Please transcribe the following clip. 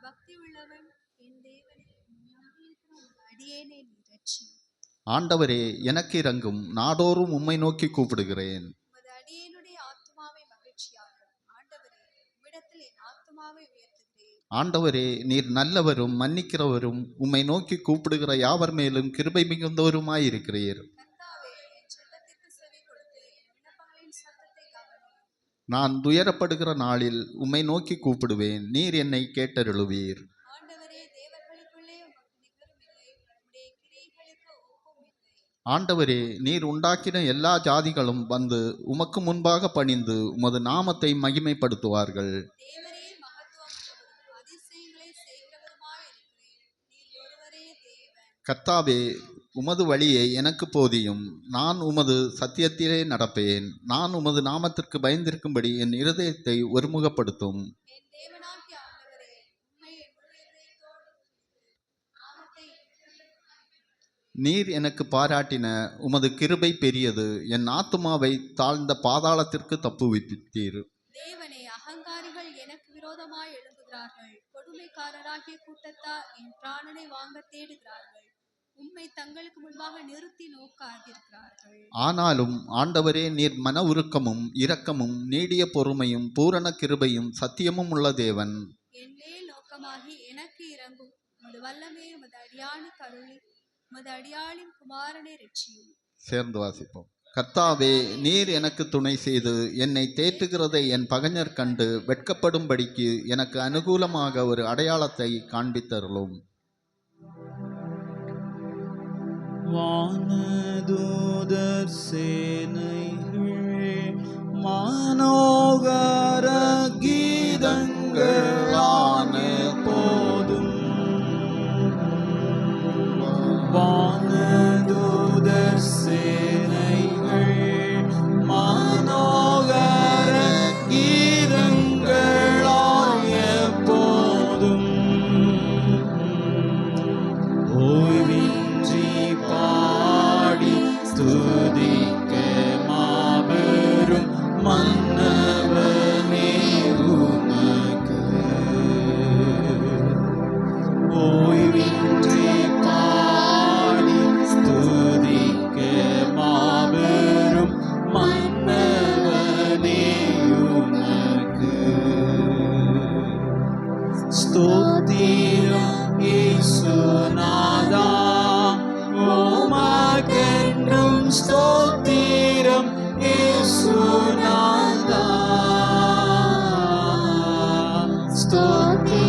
பக்தி உள்ளவன் என் தேவனே, அடியேனை ரட்சியும். ஆண்டவரே எனக்கு இரங்கும், நாடோறும் உம்மை நோக்கி கூப்பிடுகிறேன். அடியேனுடைய ஆத்துமாவை மகிழ்ச்சியாக்கும். ஆண்டவரே, உம்மிடத்தில் என் ஆத்துமாவை உயர்த்துகிறேன். ஆண்டவரே, நீர் நல்லவரும் மன்னிக்கிறவரும், உம்மை நோக்கி கூப்பிடுகிற யாவர் மேலும் கிருபை மிகுந்தவருமாயிருக்கிறீர். நான் துயரப்படுகிற நாளில் உம்மை நோக்கி கூப்பிடுவேன், நீர் என்னை கேட்டருளுவீர். ஆண்டவரே, நீர் உண்டாக்கின எல்லா ஜாதிகளும் வந்து உமக்கு முன்பாக பணிந்து உமது நாமத்தை மகிமைப்படுத்துவார்கள். கர்த்தாவே, உமது வழியை எனக்கு போதியும், நான் உமது சத்தியத்திலே நடப்பேன். நான் உமது நாமத்திற்கு பயந்திருக்கும்படி என் இருதயத்தை ஒருமுகப்படுத்தும். நீர் எனக்கு பாராட்டின உமது கிருபை பெரியது. என் ஆத்துமாவை தாழ்ந்த பாதாளத்திற்கு தப்புவித்தீர். தேவனே, அகங்காரிகள் எனக்கு விரோதமாய் எழும்புகிறார்கள். கொடுமைக்காரராகிய கூட்டத்தார் என் பிராணனை வாங்க தேடுகிறார்கள். உம்மை தங்களுக்கு முன்பாக நிறுத்தி நோக்காதிருக்கிறார்கள். ஆனாலும் ஆண்டவரே, நீர் மன உருக்கமும் இரக்கமும் நீடிய பொறுமையும் பூரண கிருபையும் சத்தியமும் உள்ள தேவன். என் மேல் நோக்கமாகி எனக்கு இரங்கும். உமது வல்லமே உமது அடியாணி கருளி உமது அடியாளின் குமாரனை ரட்சியும். சேர்ந்து வாசிப்போம். கர்த்தாவே, நீர் எனக்கு துணை செய்து என்னை தேற்றுகிறதை என் பகைஞர் கண்டு வெட்கப்படும்படிக்கு எனக்கு அனுகூலமாக ஒரு அடையாளத்தை காண்பித்தருளும். வானதூதர் சேனைகள் மனோகர கீதங்களான போதும், வானதூதர் சேனைகள் மனோகர கீதங்களாய போதும், ஓய்வின்றி பாடி ஸ்துதிக்க மாபெரும் மன்னவனே உமக்கு, ஓய்வின்றி பாடி ஸ்துதிக்க மாபெரும் மன்னவனே உமக்கு ஸ்தோத்திரம். இயேசுநாதா, உமக்கென்றும் ஸ்தோத்திரம். இயேசுநாதா, ஸ்தோத்திரம்.